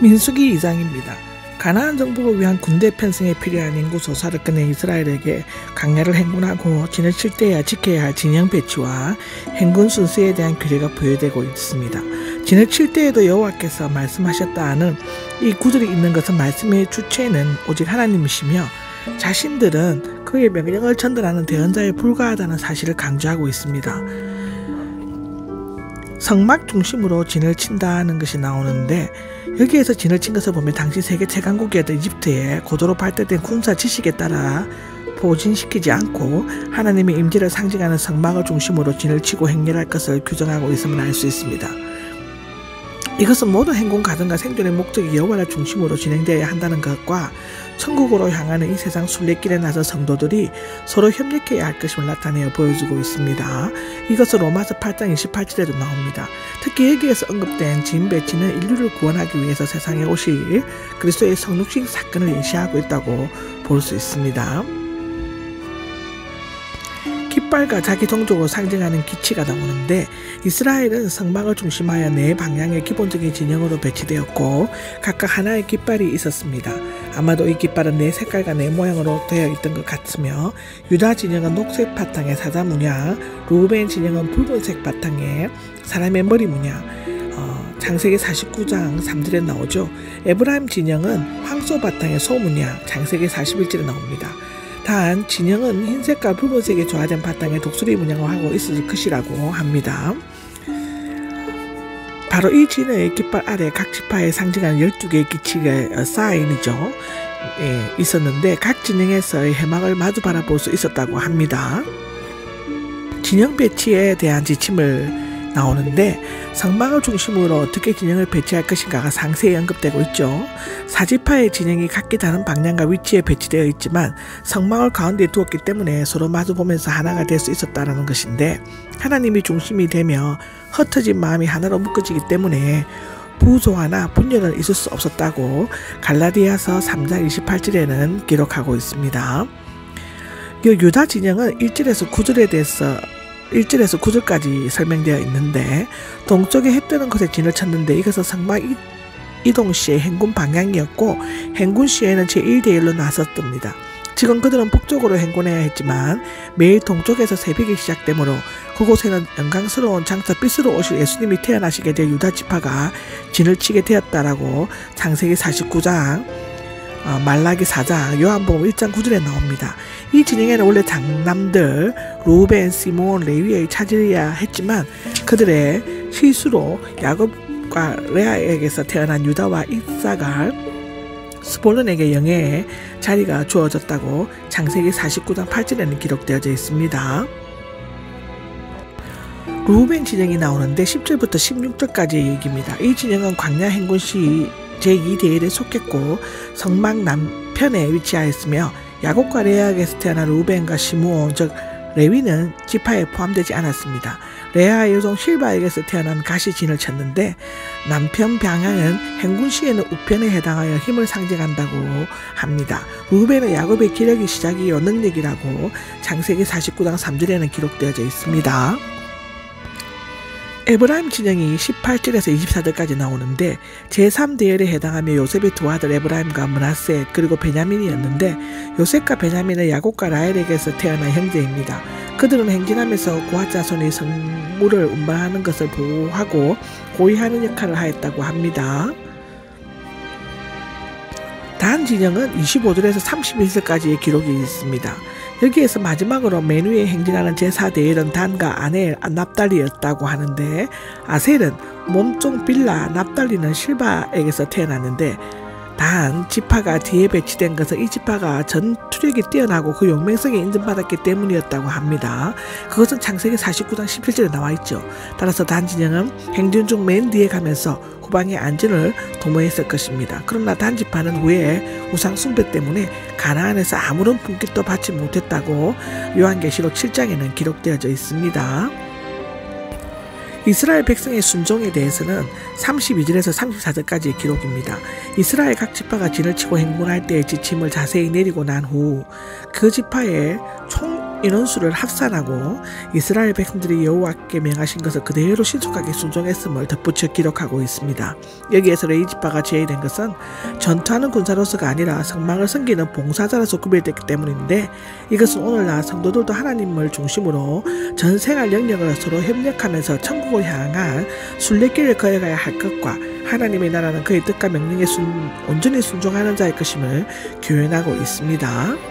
민수기 2장입니다. 가나안 정복을 위한 군대 편성에 필요한 인구 조사를 끝내 이스라엘에게 광야를 행군하고 진을 칠 때야 지켜야 할 진영 배치와 행군 순서에 대한 규례가 부여되고 있습니다. 진을 칠 때에도 여호와께서 말씀하셨다는 이 구절이 있는 것은 말씀의 주체는 오직 하나님이시며 자신들은 그의 명령을 전달하는 대언자에 불과하다는 사실을 강조하고 있습니다. 성막 중심으로 진을 친다는 것이 나오는데 여기에서 진을 친 것을 보면 당시 세계 최강국이었던 이집트의 고도로 발달된 군사 지식에 따라 포진시키지 않고 하나님의 임재를 상징하는 성막을 중심으로 진을 치고 행렬할 것을 규정하고 있음을 알 수 있습니다. 이것은 모든 행군 가정과 생존의 목적이 여호와를 중심으로 진행되어야 한다는 것과 천국으로 향하는 이 세상 순례길에 나선 성도들이 서로 협력해야 할 것임을 나타내어 보여주고 있습니다. 이것은 로마서 8장 28절에도 나옵니다. 특히 여기에서 언급된 진 배치는 인류를 구원하기 위해서 세상에 오실 그리스도의 성육신 사건을 예시하고 있다고 볼 수 있습니다. 깃발과 자기 종족을 상징하는 기치가 나오는데 이스라엘은 성막을 중심하여 네 방향의 기본적인 진영으로 배치되었고 각각 하나의 깃발이 있었습니다. 아마도 이 깃발은 네 색깔과 네 모양으로 되어 있던 것 같으며 유다 진영은 녹색 바탕에 사자 문양, 루벤 진영은 붉은색 바탕에 사람의 머리 문양, 창세기 49장 3절에 나오죠. 에브라임 진영은 황소 바탕에 소 문양, 창세기 41절에 나옵니다. 단 진영은 흰색과 붉은색의 조화된 바탕에 독수리 문양을 하고 있을 것이라고 합니다. 바로 이 진의 깃발 아래 각 지파에 상징하는 12개의 기치가 사인이죠. 있었는데 각 진영에서의 해막을 마주 바라볼 수 있었다고 합니다. 진영 배치에 대한 지침을 나오는데 성막을 중심으로 어떻게 진영을 배치할 것인가가 상세히 언급되고 있죠. 사지파의 진영이 각기 다른 방향과 위치에 배치되어 있지만 성막을 가운데에 두었기 때문에 서로 마주보면서 하나가 될 수 있었다는 것인데 하나님이 중심이 되며 흩어진 마음이 하나로 묶어지기 때문에 부조화나 분열은 있을 수 없었다고 갈라디아서 3장 28절에는 기록하고 있습니다. 유다 진영은 1절에서 9절까지 설명되어 있는데 동쪽에 해 뜨는 곳에 진을 쳤는데 이것은 성막 이동 시의 행군 방향이었고 행군 시에는 제1대1로 나섰답니다. 지금 그들은 북쪽으로 행군해야 했지만 매일 동쪽에서 새벽이 시작되므로 그곳에는 영광스러운 장차 빛으로 오실 예수님이 태어나시게 될 유다 지파가 진을 치게 되었다라고 창세기 49장 말라기 4장 요한복음 1장 9절에 나옵니다. 이 진영에는 원래 장남들 루벤, 시몬, 레위의 차지해야 했지만 그들의 실수로 야곱과 레아에게서 태어난 유다와 이사갈, 스볼론에게 영예의 자리가 주어졌다고 창세기 49장 8절에는 기록되어져 있습니다. 루벤 진영이 나오는데 10절부터 16절까지의 얘기입니다. 이 진영은 광야 행군 시 제2대일에 속했고 성막 남편에 위치하였으며 야곱과 레아에게서 태어난 루벤과 시므온 즉 레위는 지파에 포함되지 않았습니다. 레아의 여종 실바에게서 태어난 가시 진을 쳤는데 남편 방향은 행군 시에는 우편에 해당하여 힘을 상징한다고 합니다. 루벤은 야곱의 기력이 시작이요 능력이라고 창세기 49장 3절에는 기록되어져 있습니다. 에브라임 진영이 18절에서 24절까지 나오는데 제3대열에 해당하며 요셉의 두 아들 에브라임과 므낫세 그리고 베냐민이었는데 요셉과 베냐민은 야곱과 라헬에게서 태어난 형제입니다. 그들은 행진하면서 고아 자손이 성물을 운반하는 것을 보호하고 호위하는 역할을 하였다고 합니다. 단 진영은 25절에서 31절까지의 기록이 있습니다. 여기에서 마지막으로 맨 위에 행진하는 제4대일은 단과 아넬, 납달리였다고 하는데 아셀은 몸종 빌라, 납달리는 실바에게서 태어났는데 단 지파가 뒤에 배치된 것은 이 지파가 전투력이 뛰어나고 그 용맹성이 인정받았기 때문이었다고 합니다. 그것은 창세기 49장 17절에 나와 있죠. 따라서 단 진영은 행진 중 맨 뒤에 가면서 후방의 안전을 도모했을 것입니다. 그러나 단 지파는 후에 우상 숭배 때문에 가나안에서 아무런 분깃도 받지 못했다고 요한계시록 7장에는 기록되어져 있습니다. 이스라엘 백성의 순종에 대해서는 32절에서 34절까지의 기록입니다. 이스라엘 각 지파가 진을 치고 행군할 때의 지침을 자세히 내리고 난 후 그 지파의 인원수를 합산하고 이스라엘 백성들이 여호와께 명하신 것을 그대로 신속하게 순종했음을 덧붙여 기록하고 있습니다. 여기에서 레이지파가 제외된 것은 전투하는 군사로서가 아니라 성막을 섬기는 봉사자로서 구별됐기 때문인데, 이것은 오늘날 성도들도 하나님을 중심으로 전생활 영역을 서로 협력하면서 천국을 향한 순례길을 걸어가야 할 것과 하나님의 나라는 그의 뜻과 명령에 온전히 순종하는 자의 것임을 교훈하고 있습니다.